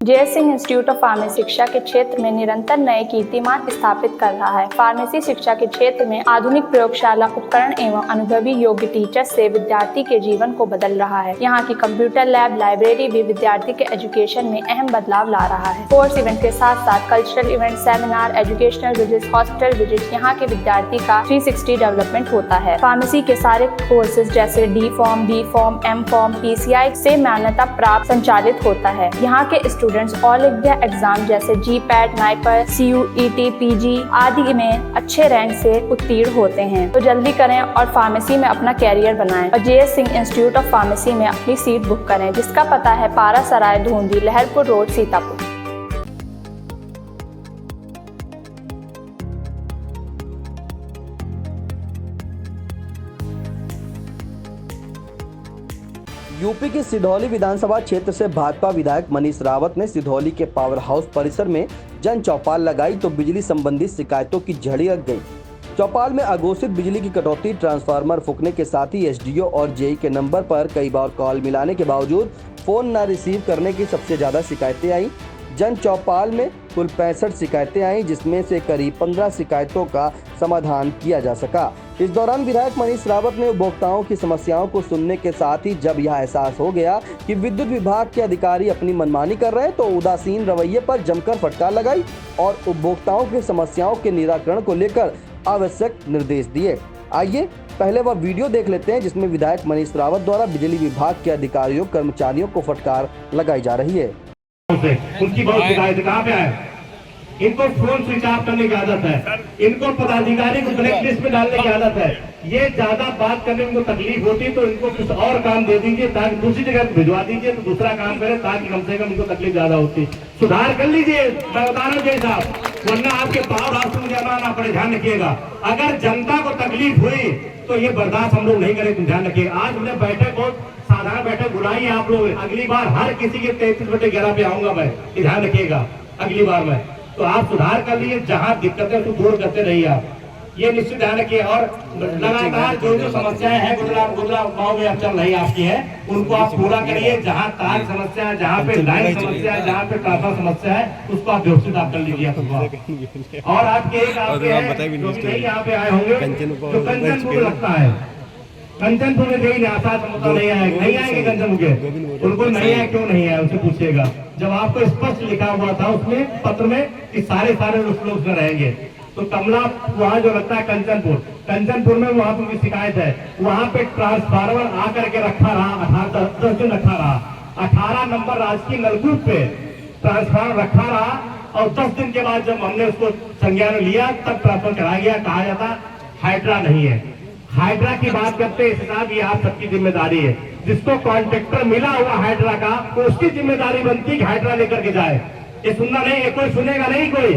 JS. Singh institute of pharmacy शिक्षा के क्षेत्र में निरंतर नए कीर्तिमान स्थापित कर रहा है। फार्मेसी शिक्षा के क्षेत्र में आधुनिक प्रयोगशाला उपकरण एवं अनुभवी योग्य टीचर्स से विद्यार्थी के जीवन को बदल रहा है। यहाँ की कंप्यूटर लैब लाइब्रेरी भी विद्यार्थी के एजुकेशन में अहम बदलाव ला रहा है। कोर्स इवेंट के साथ साथ cultural event, seminar, educational visit, hospital visit, यहाँ के विद्यार्थी का 360 डेवलपमेंट होता है। फार्मेसी के सारे कोर्सेज जैसे D pharm, B pharm, M pharm, PCI से मान्यता प्राप्त संचालित होता है। यहाँ के स्टूडेंट्स ऑल इंडिया एग्जाम जैसे GPAT, NIPER, CUET, PG आदि में अच्छे रैंक से उत्तीर्ण होते हैं। तो जल्दी करें और फार्मेसी में अपना कैरियर बनाएं और JS. Singh institute of pharmacy में अपनी सीट बुक करें, जिसका पता है पारा सराय, धूंधी, लहरपुर रोड, सीतापुर। यूपी की सिधौली विधानसभा क्षेत्र से भाजपा विधायक मनीष रावत ने सिधौली के पावर हाउस परिसर में जन चौपाल लगाई तो बिजली संबंधी शिकायतों की झड़ी लग गई। चौपाल में अघोषित बिजली की कटौती, ट्रांसफार्मर फूकने के साथ ही SDO और JE के नंबर पर कई बार कॉल मिलाने के बावजूद फोन न रिसीव करने की सबसे ज्यादा शिकायतें आई। जन चौपाल में कुल 65 शिकायतें आई, जिसमें से करीब 15 शिकायतों का समाधान किया जा सका। इस दौरान विधायक मनीष रावत ने उपभोक्ताओं की समस्याओं को सुनने के साथ ही जब यह एहसास हो गया कि विद्युत विभाग के अधिकारी अपनी मनमानी कर रहे हैं तो उदासीन रवैये पर जमकर फटकार लगाई और उपभोक्ताओं की समस्याओं के निराकरण को लेकर आवश्यक निर्देश दिए। आइए पहले वह वीडियो देख लेते हैं जिसमें विधायक मनीष रावत द्वारा बिजली विभाग के अधिकारियों कर्मचारियों को फटकार लगाई जा रही है। उनकी बहुत शिकायत कहाँ पे है? इनको फोन स्विच ऑफ करने की आदत है, इनको पदाधिकारी को ब्लैक लिस्ट में डालने की आदत है। ये ज्यादा बात करने में उनको तकलीफ होती तो इनको कुछ और काम दे दीजिए, ताकि दूसरी जगह भिजवा दीजिए तो दूसरा काम करे, ताकि कम से कम इनको तकलीफ ज्यादा होती। सुधार कर लीजिए, मैं बता रहा हूँ जय साहब, वरना आपके पावर हाउस में जाना ना पड़े। ध्यान रखिएगा, अगर जनता को तकलीफ हुई तो ये बर्दाश्त हम लोग नहीं करें। ध्यान रखिएगा, आज हमने बैठक बहुत साधारण बैठक बुलाई है आप लोग। अगली बार हर किसी के 33/11 पे आऊंगा मैं, ध्यान रखिएगा अगली बार में। तो आप सुधार कर लिए, जहां दिक्कतें तो दूर करते रहिए आप, ये निश्चित ध्यान रखिए। और लगातार जो समस्याएं हैं गुजरा गाँव में अब चल रही आपकी है, उनको आप पूरा करिए। जहाँ तार समस्या है, जहाँ पे लाइन समस्या है, जहाँ पे ट्रांसफर समस्या है, उसको आप व्यवस्थित आप कर लीजिए। और आपके एक यहाँ पे आए होंगे जो कंचनपुर लगता है, कंचनपुर में नहीं आएंगे कंचनपुर के, उनको नहीं है, क्यों नहीं है उसे पूछिएगा। जब आपको स्पष्ट लिखा हुआ था उसमें पत्र में कि सारे लोग उसमें रहेंगे, तो कमला वहाँ जो लगता है कंचनपुर में वहाँ पे शिकायत है। वहाँ पे ट्रांसफार्मर आकर के रखा रहा, 10 दिन रखा रहा, 18 नंबर राजकीय नलकूप पे ट्रांसफार्मर रखा रहा। और 10 दिन के बाद जब हमने उसको संज्ञान में लिया तब ट्रांसफर कराया गया। कहा जाता हाइड्रा नहीं है। हाइड्रा की बात करते हैं साहब, ये आप सबकी जिम्मेदारी है। जिसको कॉन्ट्रैक्टर मिला हुआ हाइड्रा का, तो उसकी जिम्मेदारी बनती है कि हाइड्रा लेकर के जाए। ये सुनना नहीं है, कोई सुनेगा नहीं। कोई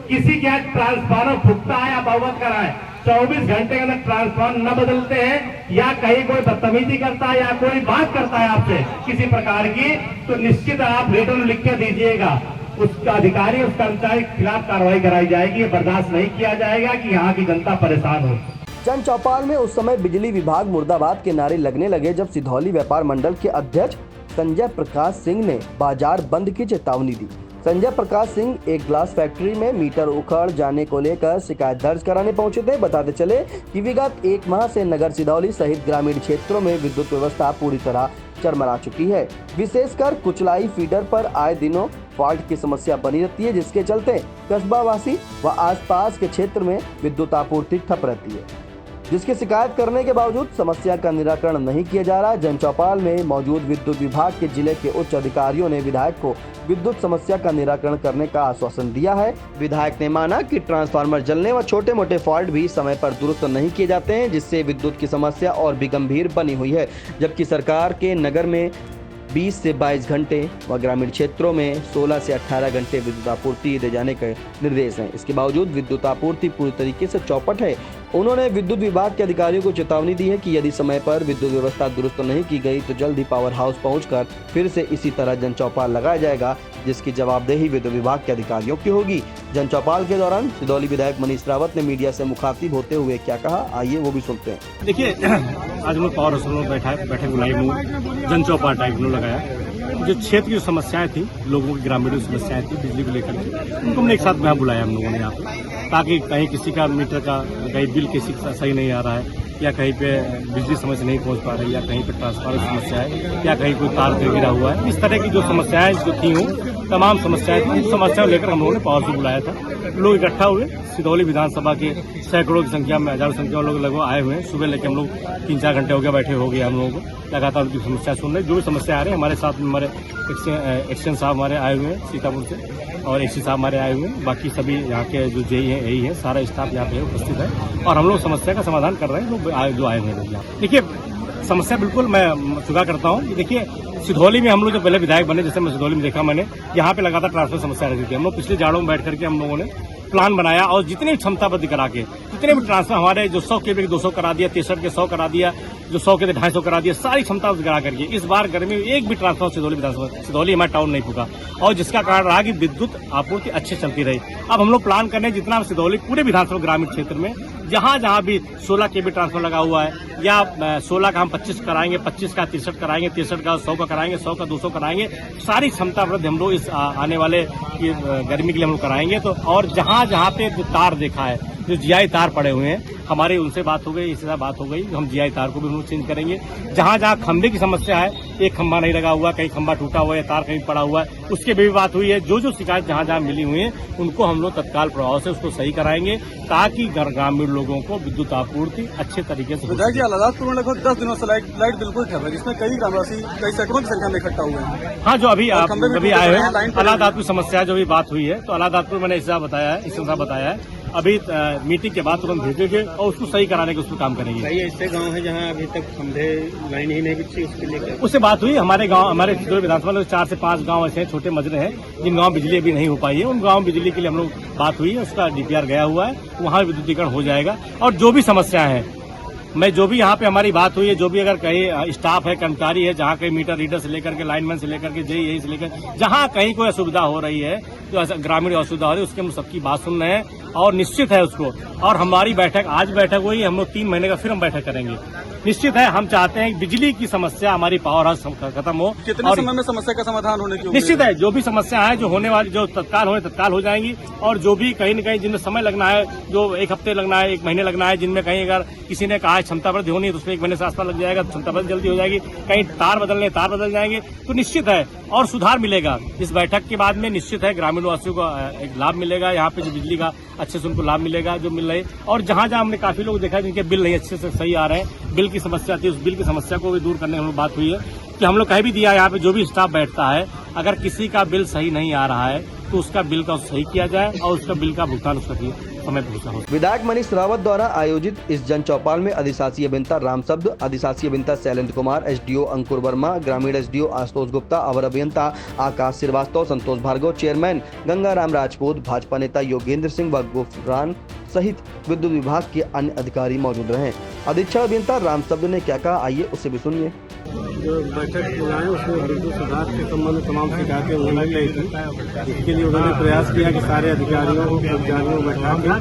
किसी के ट्रांसफार्मर फूकता है आप अवगत कराए, 24 घंटे के अंदर ट्रांसफार्मर न बदलते हैं या कहीं कोई बदतमीजी करता है या कोई बात करता है आपसे किसी प्रकार की, तो निश्चित आप रिटर्न लिख के दीजिएगा। उसका अधिकारी, उस कर्मचारी के खिलाफ कार्रवाई कराई जाएगी। बर्दाश्त नहीं किया जाएगा कि यहाँ की जनता परेशान हो। जन चौपाल में उस समय बिजली विभाग मुर्दाबाद के नारे लगने लगे जब सिधौली व्यापार मंडल के अध्यक्ष संजय प्रकाश सिंह ने बाजार बंद की चेतावनी दी। संजय प्रकाश सिंह एक ग्लास फैक्ट्री में मीटर उखड़ जाने को लेकर शिकायत दर्ज कराने पहुंचे थे। बताते चले कि विगत 1 माह से नगर सिधौली सहित ग्रामीण क्षेत्रों में विद्युत व्यवस्था पूरी तरह चरमरा चुकी है। विशेषकर कुचलाई फीडर पर आए दिनों फॉल्ट की समस्या बनी रहती है, जिसके चलते कस्बावासी व आसपास के क्षेत्र में विद्युत आपूर्ति ठप रहती है, जिसकी शिकायत करने के बावजूद समस्या का निराकरण नहीं किया जा रहा। जन चौपाल में मौजूद विद्युत विभाग के जिले के उच्च अधिकारियों ने विधायक को विद्युत समस्या का निराकरण करने का आश्वासन दिया है। विधायक ने माना कि ट्रांसफार्मर जलने व छोटे मोटे फॉल्ट भी समय पर दुरुस्त नहीं किए जाते हैं, जिससे विद्युत की समस्या और भी गंभीर बनी हुई है। जबकि सरकार के नगर में 20 से 22 घंटे व ग्रामीण क्षेत्रों में 16 से 18 घंटे विद्युत आपूर्ति दिए जाने के निर्देश हैं। इसके बावजूद विद्युत आपूर्ति पूरी तरीके से चौपट है। उन्होंने विद्युत विभाग के अधिकारियों को चेतावनी दी है कि यदि समय पर विद्युत व्यवस्था दुरुस्त नहीं की गई तो जल्द ही पावर हाउस पहुंचकर फिर से इसी तरह जन चौपाल लगाया जाएगा, जिसकी जवाबदेही विद्युत विभाग के अधिकारियों की होगी। जन चौपाल के दौरान सिधौली विधायक मनीष रावत ने मीडिया से मुखातिब होते हुए क्या कहा, आइए वो भी सुनते हैं। देखिए, आज हम लोग पावर हाउस में बैठक बुलाई जन चौपाल टाइप में लगाया। जो क्षेत्र की जो समस्याएं थी, लोगों की ग्रामीण समस्याएं थी बिजली को लेकर के, उनको हमने एक साथ यहाँ बुलाया हम लोगों ने यहाँ पे, ताकि कहीं किसी का मीटर का कहीं बिल किसी का सही नहीं आ रहा है, या कहीं पे बिजली समय से नहीं पहुंच पा रही, या कहीं पे ट्रांसफार्मर की समस्या है, या कहीं कोई तार गिरा हुआ है। इस तरह की जो समस्याएं जो थी हूँ, तमाम समस्याएं थी, उन समस्याओं लेकर हम लोगों ने पावर से बुलाया था। लोग इकट्ठा हुए, सिधौली विधानसभा के सैकड़ों की संख्या में, हजारों संख्या में लोग लगभग आए हुए हैं। सुबह लेके हम लोग 3-4 घंटे हो गया बैठे हो गए हम लोगों को, लगातार उनकी समस्या सुन रहे। जो भी समस्या आ रही है, हमारे साथ में हमारे एक्सचेंज साहब हमारे आए हुए हैं सीतापुर से, और एसी साहब हमारे आए हुए हैं। बाकी सभी यहाँ के जो जेई है, यही है, सारा स्टाफ यहाँ पे उपस्थित है, और हम लोग समस्या का समाधान कर रहे हैं जो आए हुए हैं। देखिए, समस्या बिल्कुल मैं चुका करता हूँ। देखिए, सिधौली में हम लोग जब पहले विधायक बने, जैसे मैं सिधौली में देखा मैंने, यहाँ पे लगातार ट्रांसफर समस्या रहती थी। हम लोग पिछले जाड़ों में बैठ करके हम लोगों ने प्लान बनाया, और जितनी क्षमताबद्ध करा के जितने भी ट्रांसफर हमारे जो 100 के 200 करा दिया, 63 के 100 करा दिया, जो 100 के 250 करा दिया, सारी क्षमता करा करके इस बार गर्मी में एक भी ट्रांसफर सिधौली विधानसभा सिधौली हमारा टाउन नहीं फूका, और जिसका कारण रहा कि विद्युत आपूर्ति अच्छी चलती रही। अब हम लोग प्लान करने जितना सिधौली पूरे विधानसभा ग्रामीण क्षेत्र में जहां जहां भी 16 के ट्रांसफर लगा हुआ है, या 16 का हम 25 कराएंगे, 25 का 63 कराएंगे, 63 का 100 का कराएंगे, 100 का 200 कराएंगे, सारी क्षमता वृद्धि हम लोग इस आने वाले गर्मी के लिए हम लोग कराएंगे। तो और जहां जहां पे जो तार देखा है, जो जीआई तार पड़े हुए हैं, हमारे उनसे बात हो गई, इससे साथ बात हो गई, हम जीआई तार को भी हम लोग चेंज करेंगे। जहां जहां खंभे की समस्या है, एक खंभा नहीं लगा हुआ, कहीं खंभा टूटा हुआ है, तार कहीं पड़ा हुआ है, उसके भी बात हुई है। जो जो शिकायत जहां जहां मिली हुई है, उनको हम लोग तत्काल प्रभाव से उसको सही कराएंगे, ताकि ग्रामीण लोगों को विद्युत आपूर्ति अच्छे तरीके से। विधायक जी, अलाहाबाद में लगभग 10 दिनों से लाइट बिल्कुल ठप है, जिसमें कई ग्रामवासी कई सैकड़ों की संख्या में इकट्ठा हुए हैं। हाँ, जो अभी आए हुए हैं, अलाहाबाद की समस्या जो भी बात हुई है, तो अलाहाबाद मैंने इसका बताया है, अभी मीटिंग के बाद तुरंत भेजेंगे और उसको सही कराने के उस पर काम करेंगे। कई ऐसे गांव है जहां अभी तक खंभे लाइन ही नहीं बिछी, उसके लिए उससे बात हुई। हमारे गांव, हमारे सिधौली विधानसभा में 4 से 5 गांव ऐसे हैं, छोटे मजरे हैं, जिन गांव बिजली अभी नहीं हो पाई है। उन गांव बिजली के लिए हम लोग बात हुई है, उसका डीपीआर गया हुआ है, वहां विद्युतीकरण हो जाएगा। और जो भी समस्या है, मैं जो भी यहाँ पे हमारी बात हुई है, जो भी अगर कहीं स्टाफ है, कर्मचारी है, जहाँ कहीं मीटर रीडर से लेकर के लाइनमैन से लेकर के जेई से लेकर जहाँ कहीं कोई असुविधा हो रही है, तो ग्रामीण असुविधा हो रही है, उसके हम सबकी बात सुन रहे हैं, और निश्चित है उसको। और हमारी बैठक आज बैठक हुई, हम लोग 3 महीने का फिर हम बैठक करेंगे। निश्चित है, हम चाहते हैं बिजली की समस्या हमारी पावर हाउस खत्म हो। कितने समय में समस्या का समाधान होने की? निश्चित है, जो भी समस्या है, जो होने वाली, जो तत्काल हो जाएंगी, और जो भी कहीं न कहीं जिनमें समय लगना है, जो 1 हफ्ते लगना है, 1 महीने लगना है, जिनमें कहीं अगर किसी ने कहा है क्षमता वृद्धि होनी है, तो उसमें 1 महीने से आसपास लग जाएगा, क्षमता वृद्धि जल्दी हो जाएगी। कहीं तार बदल जाएंगे, तो निश्चित है और सुधार मिलेगा। इस बैठक के बाद में निश्चित है ग्रामीण वासियों को एक लाभ मिलेगा। यहाँ पे जो बिजली का अच्छे से उनको लाभ मिलेगा, जो मिल रहे, और जहाँ जहाँ हमने काफी लोग देखा है जिनके बिल नहीं अच्छे से सही आ रहे हैं, बिल की समस्या थी, उस बिल की समस्या को भी दूर करने में बात हुई है कि हम लोग कहीं भी दिया, यहाँ पे जो भी स्टाफ बैठता है, अगर किसी का बिल सही नहीं आ रहा है, तो उसका बिल का सही किया जाए, और उसका बिल का भुगतान उसका समय पर हो। विधायक मनीष रावत द्वारा आयोजित इस जन चौपाल में अधिशासी अभियंता राम शब्द, अधिशासी अभियंता शैलेंद्र कुमार, एसडीओ अंकुर वर्मा, ग्रामीण एसडीओ आशुतोष गुप्ता, अवर अभियंता आकाश श्रीवास्तव, संतोष भार्गव, चेयरमैन गंगाराम राजपूत, भाजपा नेता योगेंद्र सिंह व गुफरान सहित विद्युत विभाग के अन्य अधिकारी मौजूद रहे। अधीक्षक अभियंता राम शब्द ने क्या कहा, आइए उससे भी सुनिए। जो बैठक बुलाए उसमें विद्युत सुधार के संबंध में तमाम शिकायतें उन्होंने ली थी। इसके लिए उन्होंने प्रयास किया कि सारे अधिकारियों को कर्मचारियों को बैठा के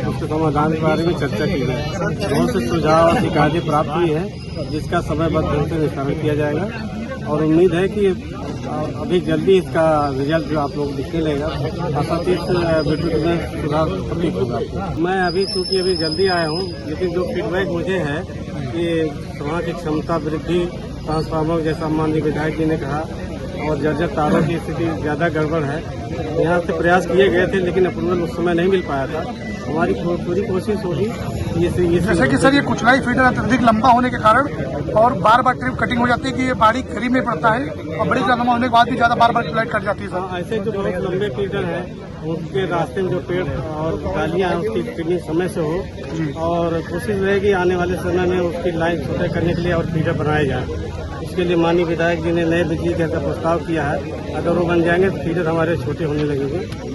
उसके समाधान के बारे में चर्चा की जाए। बहुत से सुझाव और शिकायतें प्राप्त हुई है, जिसका समयबद्ध रूप से निस्तारण किया जाएगा, और उम्मीद है कि अभी जल्दी इसका रिजल्ट जो आप लोग दिखने लेगा, विद्युत में सुधार प्रतीत होगा। मैं अभी चूँकि अभी जल्दी आया हूँ, लेकिन जो फीडबैक मुझे है कि वहाँ की क्षमता वृद्धि, ट्रांसफार्मर जैसा माननीय विधायक जी ने कहा, और जर्जर तारों की स्थिति ज़्यादा गड़बड़ है। यहाँ से प्रयास किए गए थे, लेकिन अप्रूवल उस समय नहीं मिल पाया था। हमारी पूरी कोशिश होगी जैसे कि सर, ये कुचलाई फीडर अत्यधिक लंबा होने के कारण और बार बार ट्रिप कटिंग हो जाती है कि ये बाड़ी करीब में पड़ता है, और बड़ी लंबा होने के बाद भी ज्यादा बार फ्लाइट कट जाती है सर। ऐसे जो बहुत लंबे फीडर हैं, उनके रास्ते में जो पेड़ और डालियाँ हैं, उसकी ट्रिमिंग समय से हो, और कोशिश रहेगी आने वाले समय में उसकी लाइन छोटे करने के लिए और फीडर बनाए जाए। इसके लिए माननीय विधायक जी ने नए बिजली घर का प्रस्ताव किया है। अगर वो बन जाएंगे तो फीडर हमारे छोटे होने लगेंगे।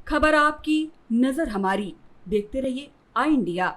खबर आपकी, नजर हमारी। देखते रहिए आई इंडिया।